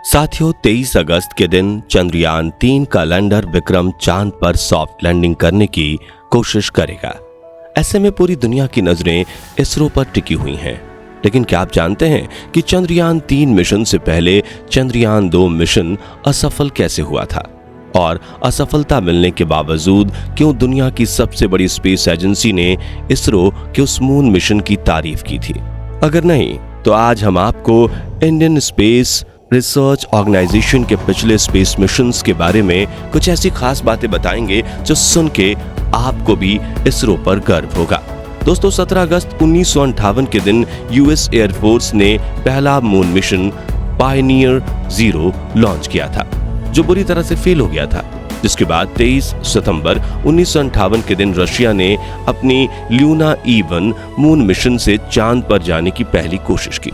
साथियों, 23 अगस्त के दिन चंद्रयान 3 का लैंडर विक्रम चांद पर सॉफ्ट लैंडिंग करने की कोशिश करेगा। ऐसे में पूरी दुनिया की नजरें इसरो पर टिकी हुई हैं। लेकिन क्या आप जानते हैं कि चंद्रयान 3 मिशन से पहले चंद्रयान 2 मिशन असफल कैसे हुआ था? और असफलता मिलने के बावजूद क्यों दुनिया की सबसे बड़ी स्पेस एजेंसी ने इसरो के उस मून मिशन की तारीफ की थी? अगर नहीं तो आज हम आपको इंडियन स्पेस रिसर्च ऑर्गेनाइजेशन के पिछले स्पेस मिशंस के बारे में कुछ ऐसी खास बातें बताएंगे जो सुन के आपको भी इसरो पर गर्व होगा। दोस्तों, 17 अगस्त 1958 के दिन यूएस एयरफोर्स ने पहला मून मिशन पायनियर 0 लॉन्च किया था, जो बुरी तरह से फेल हो गया था। जिसके बाद 23 सितंबर 1958 के दिन रशिया ने अपनी ल्यूना E1 मून मिशन से चांद पर जाने की पहली कोशिश की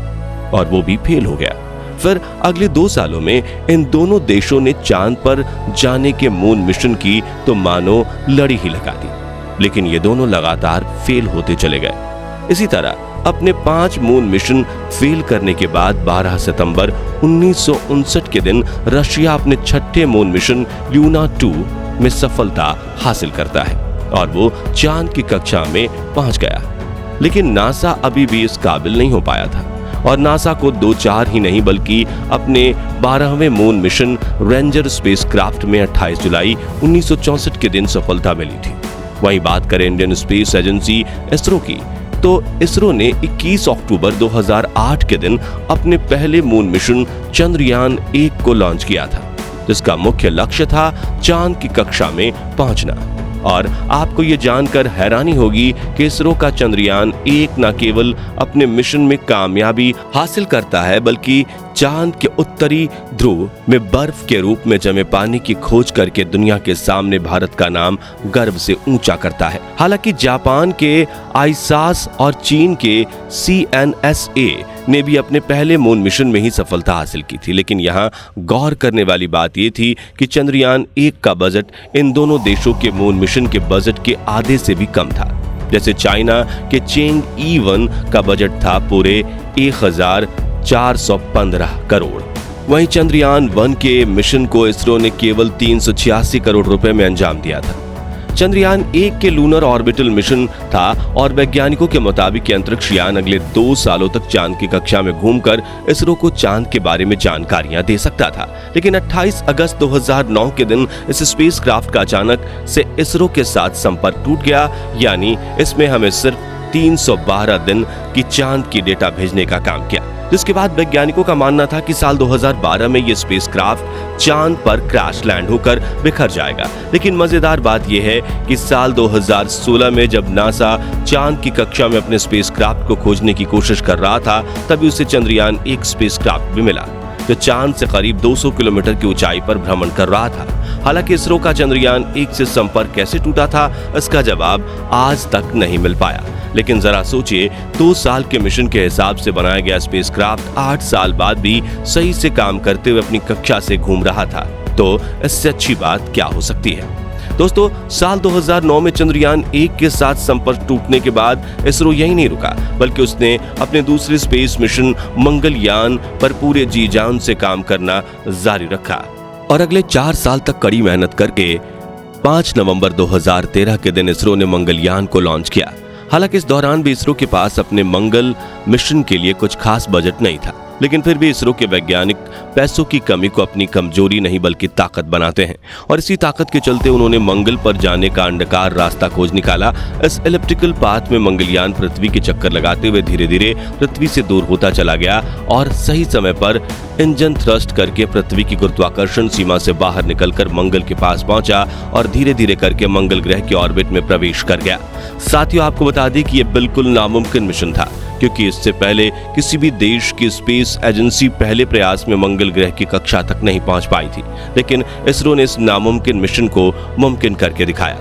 और वो भी फेल हो गया। फिर अगले 2 सालों में इन दोनों देशों ने चांद पर जाने के मून मिशन की तो मानो लड़ी ही लगा दी, लेकिन ये दोनों लगातार फेल होते चले गए। इसी तरह अपने 5 मून मिशन फेल करने के बाद 12 सितंबर 1959 के दिन रशिया अपने 6ठे मून मिशन ल्यूना 2 में सफलता हासिल करता है और वो चांद की कक्षा में पहुंच गया। लेकिन नासा अभी भी इस काबिल नहीं हो पाया था और नासा को 2-4 ही नहीं बल्कि अपने 12वें मून मिशन रेंजर स्पेसक्राफ्ट में 28 जुलाई 1964 के दिन सफलता मिली थी। वहीं बात करें इंडियन स्पेस एजेंसी इसरो की, तो इसरो ने 21 अक्टूबर 2008 के दिन अपने पहले मून मिशन चंद्रयान 1 को लॉन्च किया था, जिसका मुख्य लक्ष्य था चांद की कक्षा में पहुंचना। और आपको ये जानकर हैरानी होगी कि इसरो का चंद्रयान 1 न केवल अपने मिशन में कामयाबी हासिल करता है, बल्कि चांद के उत्तरी ध्रुव में बर्फ के रूप में जमे पानी की खोज करके दुनिया के सामने भारत का नाम गर्व से ऊंचा करता है। हालांकि जापान के आईसास और चीन के CNSA ने भी अपने पहले मून मिशन में ही सफलता हासिल की थी, लेकिन यहाँ गौर करने वाली बात ये थी कि चंद्रयान 1 का बजट इन दोनों देशों के मून मिशन के बजट के आधे से भी कम था। जैसे चाइना के चेंग E1 का बजट था पूरे 1415 करोड़। वहीं चंद्रयान 1 के मिशन को इसरो ने केवल 386 करोड़ रुपए में अंजाम दिया था। चंद्रयान 1 के लूनर ऑर्बिटल मिशन था और वैज्ञानिकों के मुताबिक अंतरिक्ष यान अगले 2 सालों तक चांद की कक्षा में घूमकर इसरो को चांद के बारे में जानकारियां दे सकता था। लेकिन 28 अगस्त 2009 के दिन इस स्पेसक्राफ्ट का अचानक से इसरो के साथ संपर्क टूट गया, यानी इसमें हमें सिर्फ 312 दिन की चांद की डेटा भेजने का काम किया। जिसके बाद वैज्ञानिकों का मानना था कि साल 2012 में ये स्पेसक्राफ्ट चांद पर क्रैश लैंड होकर बिखर जाएगा। लेकिन मजेदार बात यह है कि साल 2016 में जब नासा चांद की कक्षा में अपने स्पेसक्राफ्ट को खोजने की कोशिश कर रहा था, तभी उसे चंद्रयान 1 स्पेसक्राफ्ट भी मिला, जो चांद से करीब 200 किलोमीटर की ऊंचाई पर भ्रमण कर रहा था। हालांकि इसरो का चंद्रयान 1 से संपर्क कैसे टूटा था, इसका जवाब आज तक नहीं मिल पाया। लेकिन जरा सोचिए, 2 साल के मिशन के हिसाब से बनाया गया स्पेसक्राफ्ट 8 साल बाद भी सही से काम करते हुए अपनी कक्षा से घूम रहा था, तो इससे अच्छी बात क्या हो सकती है? दोस्तों, साल 2009 में चंद्रयान 1 के साथ संपर्क टूटने के बाद इसरो यही नहीं रुका, बल्कि उसने अपने दूसरे स्पेस मिशन मंगलयान पर पूरे जी जान से काम करना जारी रखा और अगले 4 साल तक कड़ी मेहनत करके 5 नवंबर 2013 के दिन इसरो ने मंगलयान को लॉन्च किया। हालांकि इस दौरान भी इसरो के पास अपने मंगल मिशन के लिए कुछ खास बजट नहीं था, लेकिन फिर भी इसरो के वैज्ञानिक पैसों की कमी को अपनी कमजोरी नहीं बल्कि ताकत बनाते हैं और इसी ताकत के चलते उन्होंने मंगल पर जाने का अंडाकार रास्ता खोज निकाला। इस इलिप्टिकल पाथ में मंगलयान पृथ्वी के चक्कर लगाते हुए धीरे धीरे पृथ्वी से दूर होता चला गया और सही समय पर इंजन थ्रस्ट करके पृथ्वी की गुरुत्वाकर्षण सीमा से बाहर निकलकर मंगल के पास पहुंचा और धीरे धीरे करके मंगल ग्रह के ऑर्बिट में प्रवेश कर गया। साथियों, आपको बता दें कि यह बिल्कुल नामुमकिन मिशन था, क्योंकि इससे पहले किसी भी देश की स्पेस एजेंसी पहले प्रयास में मंगल ग्रह की कक्षा तक नहीं पहुंच पाई थी। लेकिन इसरो ने इस नामुमकिन मिशन को मुमकिन करके दिखाया।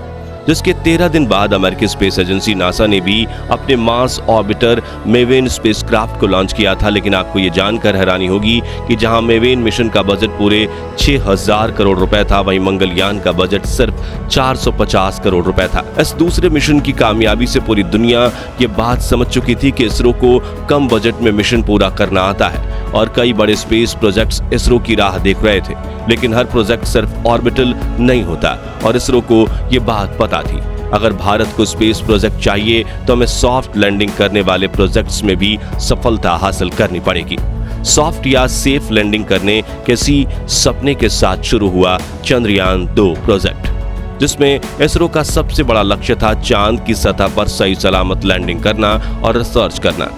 जिसके 13 दिन बाद अमेरिकी स्पेस एजेंसी नासा ने भी अपने मार्स ऑर्बिटर मेवेन स्पेसक्राफ्ट को लॉन्च किया था। लेकिन आपको ये जानकर हैरानी होगी कि जहां मेवेन मिशन का बजट पूरे 6000 करोड़ रुपए था, वहीं मंगलयान का बजट सिर्फ 450 करोड़ रुपए था। इस दूसरे मिशन की कामयाबी से पूरी दुनिया ये बात समझ चुकी थी कि इसरो को कम बजट में मिशन पूरा करना आता है और कई बड़े स्पेस प्रोजेक्ट्स इसरो की राह देख रहे थे। लेकिन हर प्रोजेक्ट सिर्फ ऑर्बिटल नहीं होता और इसरो को ये बात पता थी। अगर भारत को स्पेस प्रोजेक्ट चाहिए तो हमें सॉफ्ट लैंडिंग करने वाले प्रोजेक्ट्स में भी सफलता हासिल करनी पड़ेगी। सॉफ्ट या सेफ लैंडिंग करने किसी सपने के साथ शुरू हुआ चंद्रयान 2 प्रोजेक्ट, जिसमें इसरो का सबसे बड़ा लक्ष्य था चांद की सतह पर सही सलामत लैंडिंग करना और रिसर्च करना।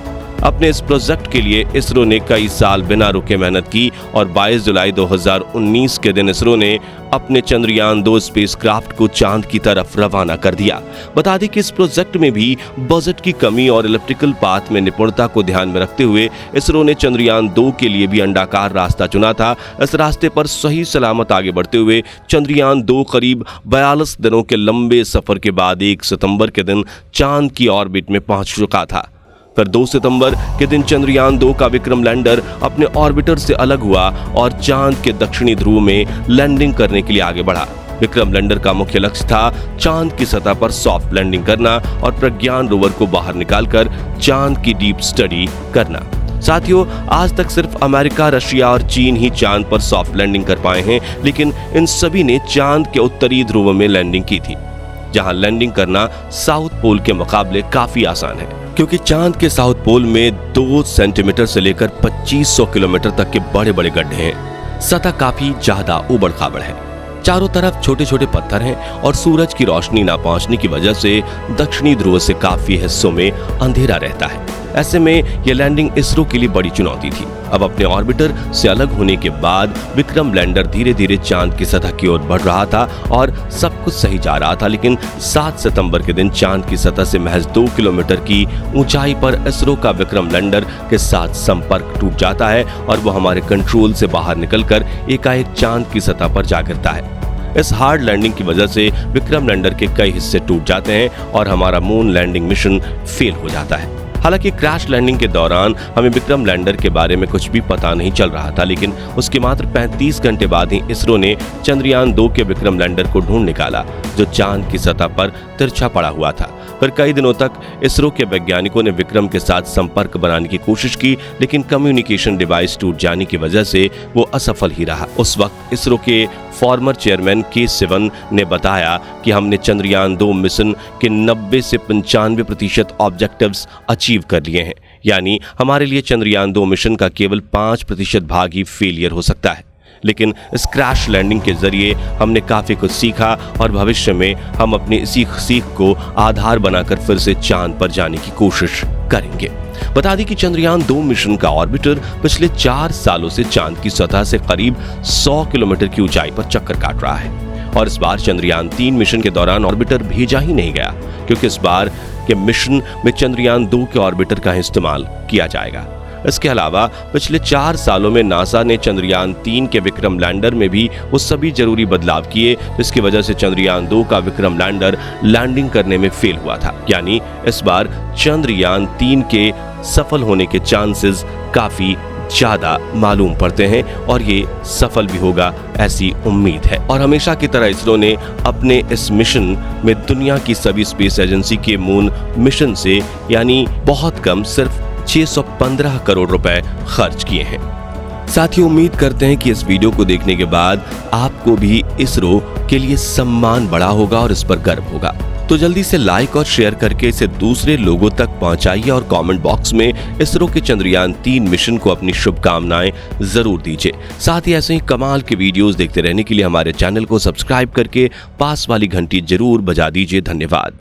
अपने इस प्रोजेक्ट के लिए इसरो ने कई साल बिना रुके मेहनत की और 22 जुलाई 2019 के दिन इसरो ने अपने चंद्रयान 2 स्पेसक्राफ्ट को चांद की तरफ रवाना कर दिया। बता दें कि इस प्रोजेक्ट में भी बजट की कमी और इलेक्ट्रिकल पाथ में निपुणता को ध्यान में रखते हुए इसरो ने चंद्रयान 2 के लिए भी अंडाकार रास्ता चुना था। इस रास्ते पर सही सलामत आगे बढ़ते हुए चंद्रयान 2 करीब 42 दिनों के लंबे सफर के बाद 1 सितंबर के दिन चांद की ऑर्बिट में पहुंच चुका था। फिर 2 सितंबर के दिन चंद्रयान 2 का विक्रम लैंडर अपने ऑर्बिटर से अलग हुआ और चांद के दक्षिणी ध्रुव में लैंडिंग करने के लिए आगे बढ़ा। विक्रम लैंडर का मुख्य लक्ष्य था चांद की सतह पर सॉफ्ट लैंडिंग करना और प्रज्ञान रोवर को बाहर निकालकर चांद की डीप स्टडी करना। साथियों, आज तक सिर्फ अमेरिका, रशिया और चीन ही चांद पर सॉफ्ट लैंडिंग कर पाए हैं, लेकिन इन सभी ने चांद के उत्तरी ध्रुव में लैंडिंग की थी, जहां लैंडिंग करना साउथ पोल के मुकाबले काफी आसान है, क्योंकि चांद के साउथ पोल में 2 सेंटीमीटर से लेकर 2500 किलोमीटर तक के बड़े बड़े गड्ढे हैं। सतह काफी ज्यादा उबड़ खाबड़ है, चारों तरफ छोटे छोटे पत्थर हैं और सूरज की रोशनी ना पहुंचने की वजह से दक्षिणी ध्रुव से काफी हिस्सों में अंधेरा रहता है। ऐसे में यह लैंडिंग इसरो के लिए बड़ी चुनौती थी। अब अपने ऑर्बिटर से अलग होने के बाद विक्रम लैंडर धीरे धीरे चांद की सतह की ओर बढ़ रहा था और सब कुछ सही जा रहा था। लेकिन 7 सितंबर के दिन चांद की सतह से महज 2 किलोमीटर की ऊंचाई पर इसरो का विक्रम लैंडर के साथ संपर्क टूट जाता है और वो हमारे कंट्रोल से बाहर निकलकर एकाएक चांद की सतह पर जा गिरता है। इस हार्ड लैंडिंग की वजह से विक्रम लैंडर के कई हिस्से टूट जाते हैं और हमारा मून लैंडिंग मिशन फेल हो जाता है। हालांकि क्रैश लैंडिंग के दौरान हमें विक्रम लैंडर के बारे में कुछ भी पता नहीं चल रहा था, लेकिन उसके मात्र 35 घंटे बाद ही इसरो ने चंद्रयान 2 के विक्रम लैंडर को ढूंढ निकाला, जो चांद की सतह पर तिरछा पड़ा हुआ था। फिर कई दिनों तक इसरो के वैज्ञानिकों ने विक्रम के साथ संपर्क बनाने की कोशिश की, लेकिन कम्युनिकेशन डिवाइस टूट जाने की वजह से वो असफल ही रहा। उस वक्त इसरो के फॉर्मर चेयरमैन के सिवन ने बताया कि हमने चंद्रयान 2 मिशन के 90 से 95% ऑब्जेक्टिव्स अचीव कर लिए हैं, यानी हमारे लिए चंद्रयान 2 मिशन का केवल 5% भाग ही फेलियर हो सकता है। लेकिन इस क्रैश लैंडिंग के जरिए हमने काफी कुछ सीखा और भविष्य में हम अपनी इसी सीख को आधार बनाकर फिर से चांद पर जाने की कोशिश करेंगे। बता दें कि चंद्रयान 2 मिशन का ऑर्बिटर पिछले 4 सालों से चांद की सतह से करीब 100 किलोमीटर की ऊंचाई पर चक्कर काट रहा है और इस बार चंद्रयान 3 मिशन के दौरान ऑर्बिटर भेजा ही नहीं गया, क्योंकि इस बार के मिशन में चंद्रयान 2 के ऑर्बिटर का इस्तेमाल किया जाएगा। इसके अलावा पिछले 4 सालों में नासा ने चंद्रयान 3 के विक्रम लैंडर में भी वो सभी जरूरी बदलाव किए, जिसकी वजह से चंद्रयान 2 का विक्रम लैंडर लैंडिंग करने में फेल हुआ था। यानी इस बार चंद्रयान 3 के सफल होने के चांसेस काफी ज्यादा मालूम पड़ते हैं और ये सफल भी होगा, ऐसी उम्मीद है। और हमेशा की तरह इसरो ने अपने इस मिशन में दुनिया की सभी स्पेस एजेंसी के मून मिशन से यानी बहुत कम, सिर्फ 615 करोड़ रुपए खर्च किए हैं। साथियों, उम्मीद करते हैं कि इस वीडियो को देखने के बाद आपको भी इसरो के लिए सम्मान बढ़ा होगा और इस पर गर्व होगा। तो जल्दी से लाइक और शेयर करके इसे दूसरे लोगों तक पहुंचाइए और कमेंट बॉक्स में इसरो के चंद्रयान 3 मिशन को अपनी शुभकामनाएं जरूर दीजिए। साथ ही ऐसे ही कमाल के वीडियोस देखते रहने के लिए हमारे चैनल को सब्सक्राइब करके पास वाली घंटी जरूर बजा दीजिए। धन्यवाद।